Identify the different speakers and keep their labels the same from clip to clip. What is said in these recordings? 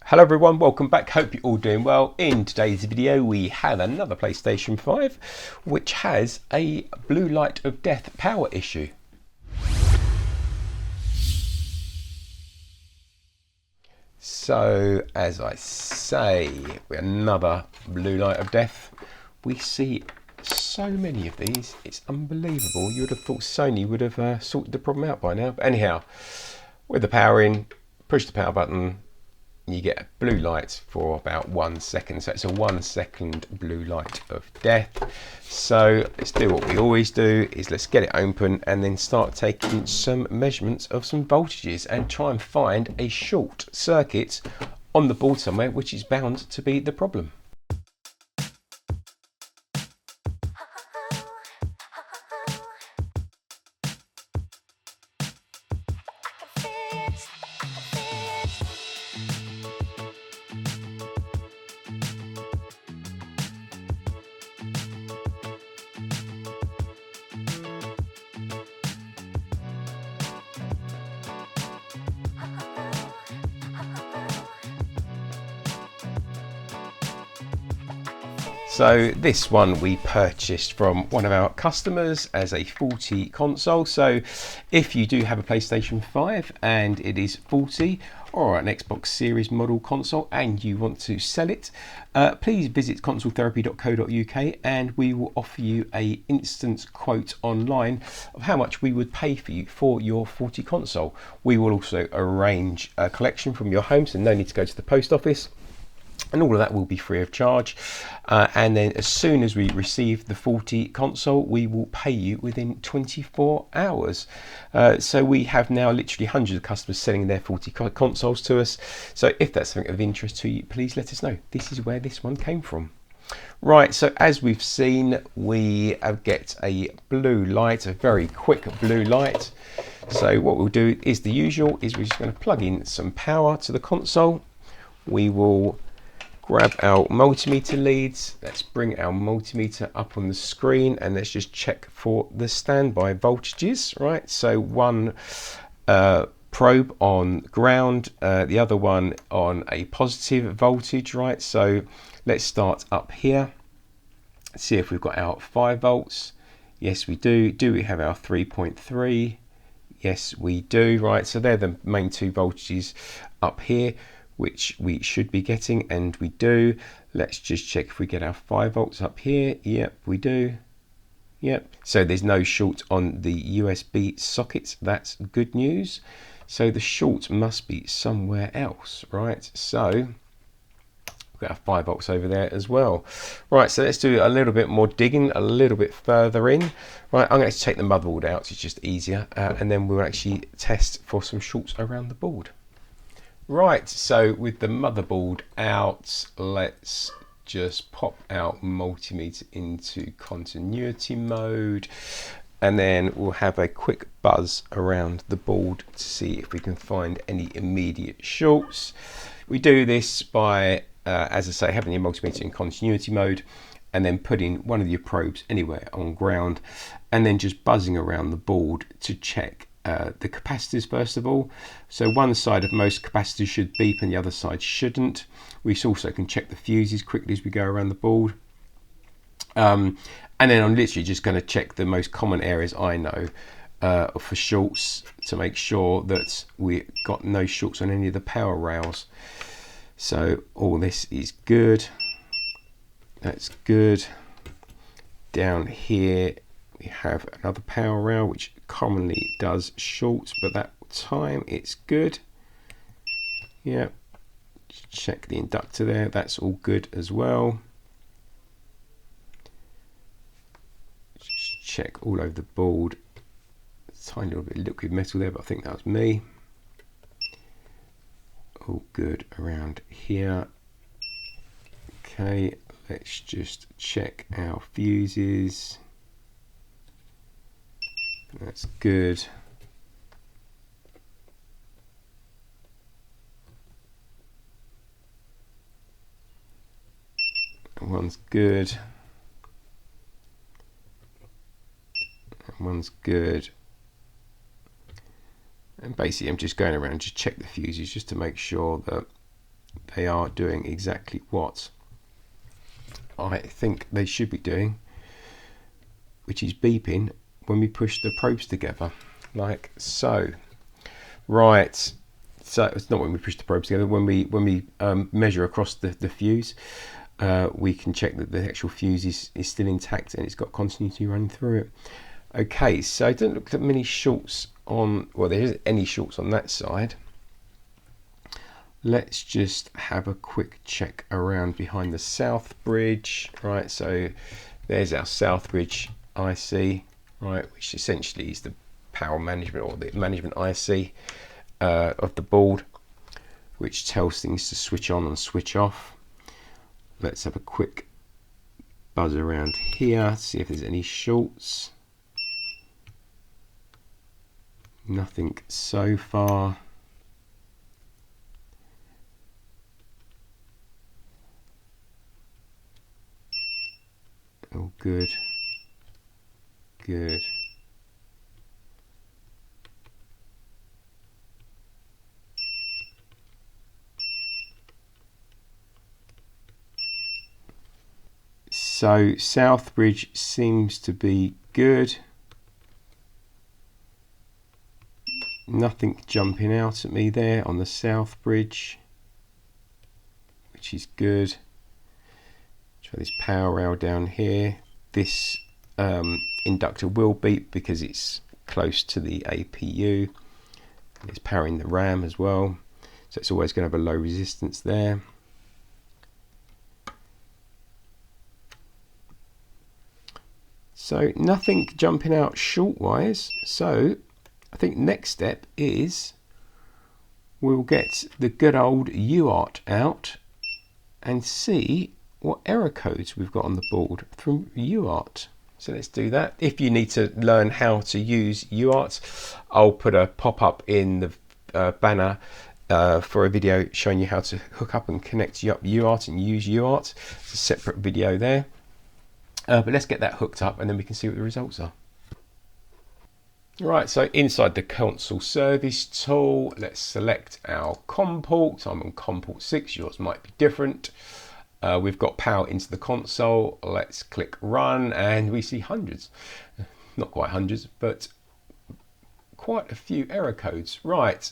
Speaker 1: Hello everyone, welcome back. Hope you're all doing well. In today's video we have another PlayStation 5 which has a blue light of death power issue. So as I say, another blue light of death. We see so many of these, it's unbelievable. You would have thought Sony would have sorted the problem out by now. But anyhow, with the power in, push the power button, you get a blue light for about 1 second. So it's a 1 second blue light of death. So let's do what we always do, is let's get it open and then start taking some measurements of some voltages and try and find a short circuit on the board somewhere, which is bound to be the problem. So this one we purchased from one of our customers as a faulty console. So if you do have a PlayStation 5 and it is faulty, or an Xbox Series model console and you want to sell it, please visit consoletherapy.co.uk and we will offer you an instant quote online of how much we would pay for you for your faulty console. We will also arrange a collection from your home, so no need to go to the post office. And all of that will be free of charge. And then as soon as we receive the faulty console, we will pay you within 24 hours. So we have now literally hundreds of customers selling their faulty consoles to us. So if that's something of interest to you, please let us know. This is where this one came from. Right, so as we've seen, we get a blue light, a very quick blue light. So what we'll do is the usual, is we're just going to plug in some power to the console. We will grab our multimeter leads, let's bring our multimeter up on the screen and let's just check for the standby voltages, right? So one probe on ground, the other one on a positive voltage, right? So let's start up here, see if we've got our 5 volts. Yes, we do. Do we have our 3.3? Yes, we do, right? So they're the main two voltages up here, which we should be getting, and we do. Let's just check if we get our 5 volts up here. Yep, we do. Yep. So there's no short on the USB socket. That's good news. So the short must be somewhere else, right? So we've got our 5 volts over there as well. Right, so let's do a little bit more digging, a little bit further in. Right, I'm going to take the motherboard out, it's just easier, and then we'll actually test for some shorts around the board. Right, so with the motherboard out, let's just pop our multimeter into continuity mode, and then we'll have a quick buzz around the board to see if we can find any immediate shorts. We do this by, as I say, having your multimeter in continuity mode and then putting one of your probes anywhere on ground and then just buzzing around the board to check the capacitors first of all. So one side of most capacitors should beep and the other side shouldn't. We also can check the fuses quickly as we go around the board. And then I'm literally just going to check the most common areas I know for shorts to make sure that we got no shorts on any of the power rails. So all this is good. That's good. Down here we have another power rail which commonly does short, but that time it's good. Yeah, check the inductor there, that's all good as well. Check all over the board, tiny little bit of liquid metal there, but I think that was me. All good around here. Okay, let's just check our fuses. That's good. That one's good. That one's good. And basically I'm just going around just check the fuses just to make sure that they are doing exactly what I think they should be doing, which is beeping when we push the probes together, like so. Right, so it's not when we push the probes together. When we measure across the fuse, we can check that the actual fuse is still intact and it's got continuity running through it. Okay, so I don't look at many shorts on, well, there isn't any shorts on that side. Let's just have a quick check around behind the south bridge. Right, so there's our south bridge IC, right, which essentially is the power management or the management IC of the board, which tells things to switch on and switch off. Let's have a quick buzz around here, see if there's any shorts. Nothing so far. Oh, good. Good. So south bridge seems to be good. Nothing jumping out at me there on the south bridge, which is good. Try this power rail down here. This inductor will beep because it's close to the APU. It's powering the RAM as well, so it's always going to have a low resistance there. So nothing jumping out short wise. So I think next step is we'll get the good old UART out and see what error codes we've got on the board from UART. So let's do that. If you need to learn how to use UART, I'll put a pop-up in the banner for a video showing you how to hook up and connect up UART and use UART. It's a separate video there. But let's get that hooked up and then we can see what the results are. Right, so inside the console service tool, let's select our COM port. I'm on COM port 6, yours might be different. We've got power into the console. Let's click run and we see hundreds, not quite hundreds, but quite a few error codes. Right,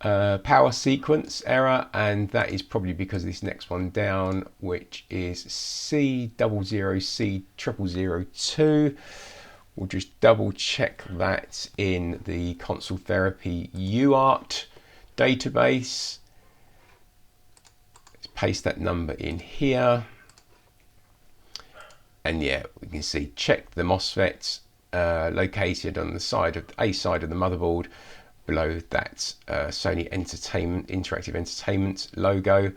Speaker 1: power sequence error, and that is probably because this next one down, which is C00C0002. We'll just double check that in the console therapy UART database. Let's paste that number in here. And yeah, we can see check the MOSFET located on the side of A side of the motherboard below that Sony Interactive Entertainment logo.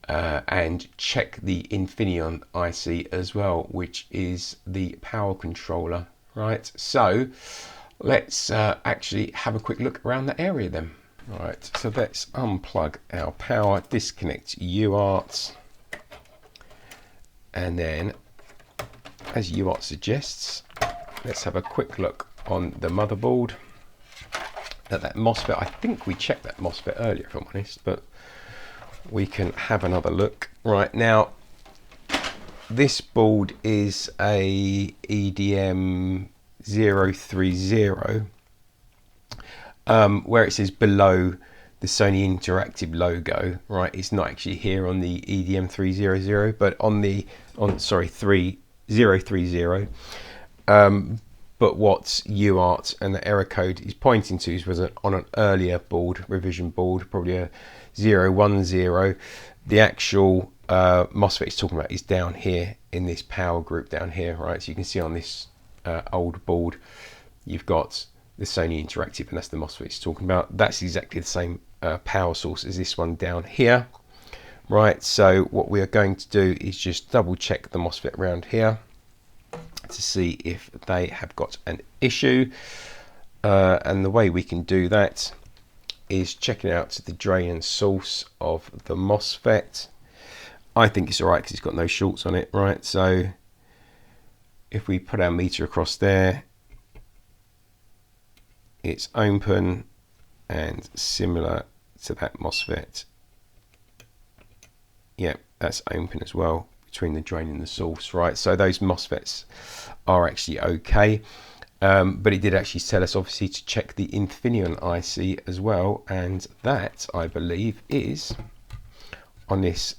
Speaker 1: And check the Infineon IC as well, which is the power controller. Right, so let's actually have a quick look around that area then. Right, so let's unplug our power, disconnect UART, and then, as UART suggests, let's have a quick look on the motherboard. Now that MOSFET, I think we checked that MOSFET earlier, if I'm honest, but we can have another look. Right, now this board is a EDM 030, where it says below the Sony Interactive logo. Right, it's not actually here on the EDM 300, but on 3030. But what UART and the error code is pointing to was on an earlier board, revision board, probably a 010. The actual MOSFET it's talking about is down here in this power group down here, right? So you can see on this old board, you've got the Sony Interactive, and that's the MOSFET it's talking about. That's exactly the same power source as this one down here, right? So what we are going to do is just double check the MOSFET around here to see if they have got an issue, and the way we can do that is checking out the drain and source of the MOSFET. I think it's alright because it's got no shorts on it, right? So if we put our meter across there, it's open, and similar to that MOSFET, Yeah, that's open as well between the drain and the source, right? So those MOSFETs are actually okay. But it did actually tell us, obviously, to check the Infineon IC as well, and that, I believe, is on this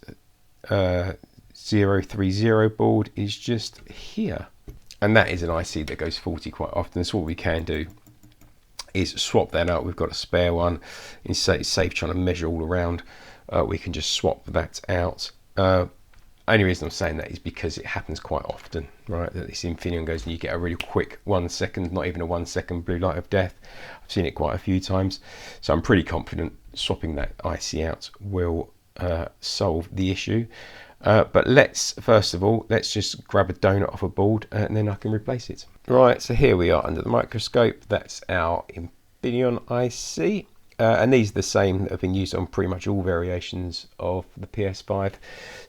Speaker 1: 030 board, is just here. And that is an IC that goes 40 quite often. So what we can do is swap that out. We've got a spare one. It's safe trying to measure all around. We can just swap that out. Only reason I'm saying that is because it happens quite often, right? That this Infineon goes and you get a really quick 1 second, not even a 1 second blue light of death. I've seen it quite a few times. So I'm pretty confident swapping that IC out will solve the issue. But first of all, let's just grab a donut off a board and then I can replace it. Right, so here we are under the microscope. That's our Infineon IC. And these are the same that have been used on pretty much all variations of the PS5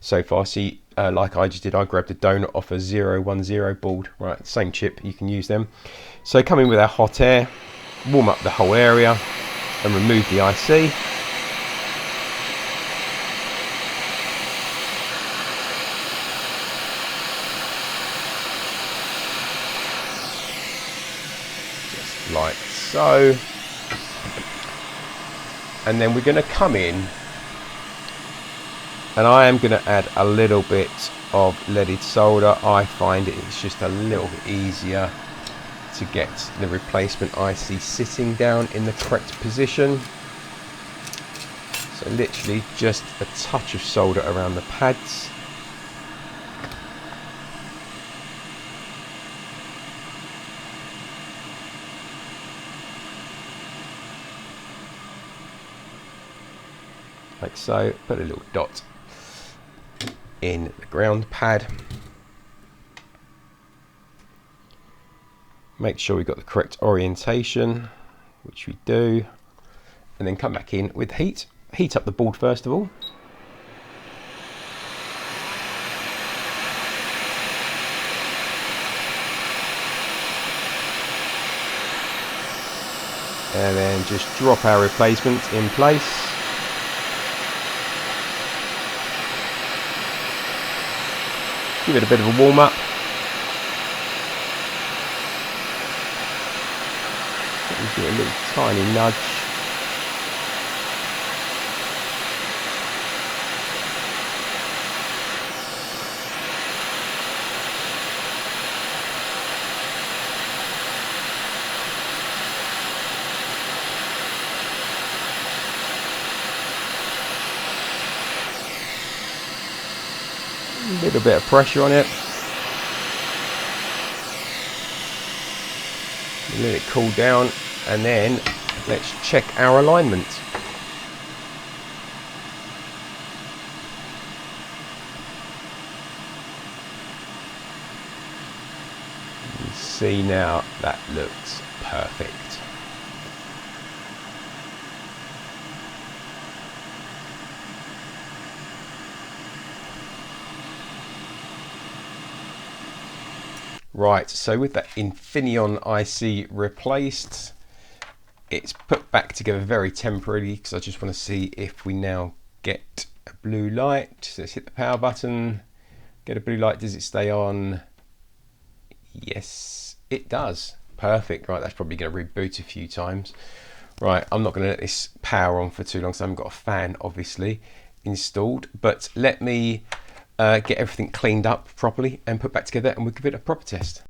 Speaker 1: so far. See, like I just did, I grabbed a donut off a 010 board, right? Same chip, you can use them. So come in with our hot air, warm up the whole area, and remove the IC. Just like so. And then we're going to come in, and I am going to add a little bit of leaded solder. I find it's just a little bit easier to get the replacement IC sitting down in the correct position. So literally just a touch of solder around the pads. Like so, put a little dot in the ground pad. Make sure we've got the correct orientation, which we do, and then come back in with heat. Heat up the board first of all. And then just drop our replacement in place. Give it a bit of a warm up. Give it a little tiny nudge. A little bit of pressure on it. Let it cool down, and then let's check our alignment. You see now that looks perfect. Right, so with that Infineon IC replaced, it's put back together very temporarily because I just want to see if we now get a blue light. So let's hit the power button, get a blue light. Does it stay on? Yes, it does. Perfect. Right, that's probably going to reboot a few times. Right, I'm not going to let this power on for too long, so I haven't got a fan obviously installed, but let me get everything cleaned up properly and put back together, and we'll give it a proper test.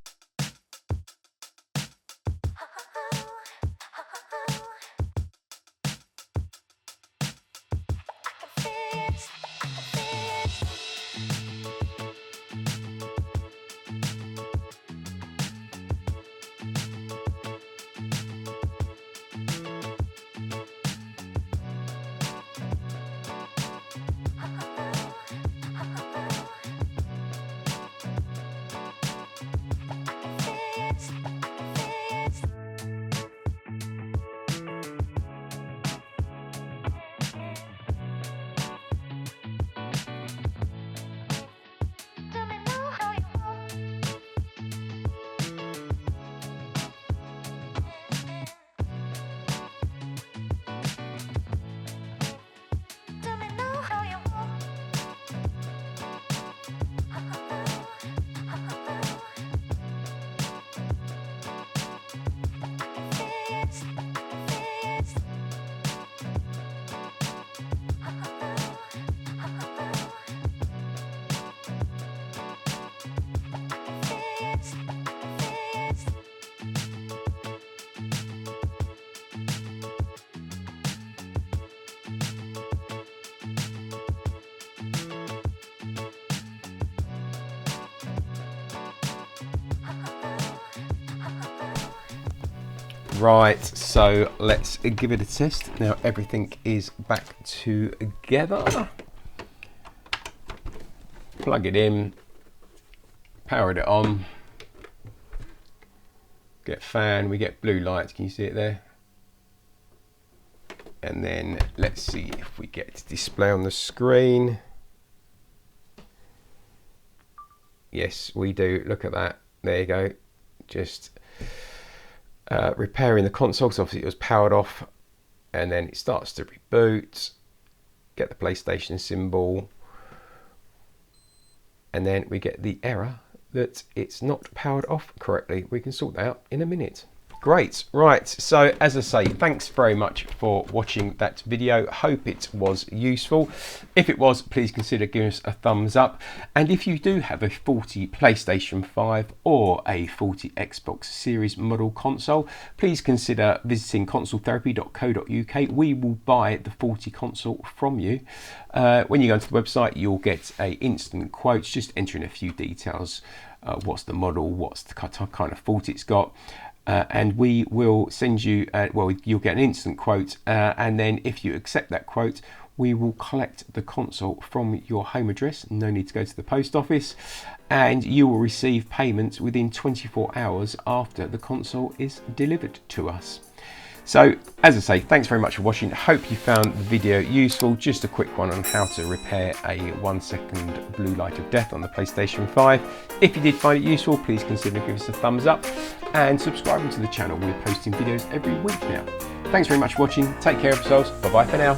Speaker 1: Right, so let's give it a test. Now everything is back together. Plug it in, powered it on, get fan, we get blue lights, can you see it there? And then let's see if we get display on the screen. Yes, we do, look at that, there you go. Just repairing the console, because obviously it was powered off, and then it starts to reboot, get the PlayStation symbol, and then we get the error that it's not powered off correctly. We can sort that out in a minute. Great, right, so as I say, thanks very much for watching that video. Hope it was useful. If it was, please consider giving us a thumbs up. And if you do have a faulty PlayStation 5 or a faulty Xbox Series model console, please consider visiting consoletherapy.co.uk. We will buy the faulty console from you. When you go onto the website, you'll get a instant quote, just enter in a few details. What's the model, what's the kind of fault it's got. And we will send you, well, you'll get an instant quote, and then if you accept that quote, we will collect the console from your home address. No need to go to the post office, and you will receive payment within 24 hours after the console is delivered to us. So, as I say, thanks very much for watching. Hope you found the video useful. Just a quick one on how to repair a 1 second blue light of death on the PlayStation 5. If you did find it useful, please consider giving us a thumbs up and subscribing to the channel. We're posting videos every week now. Thanks very much for watching. Take care of yourselves. Bye bye for now.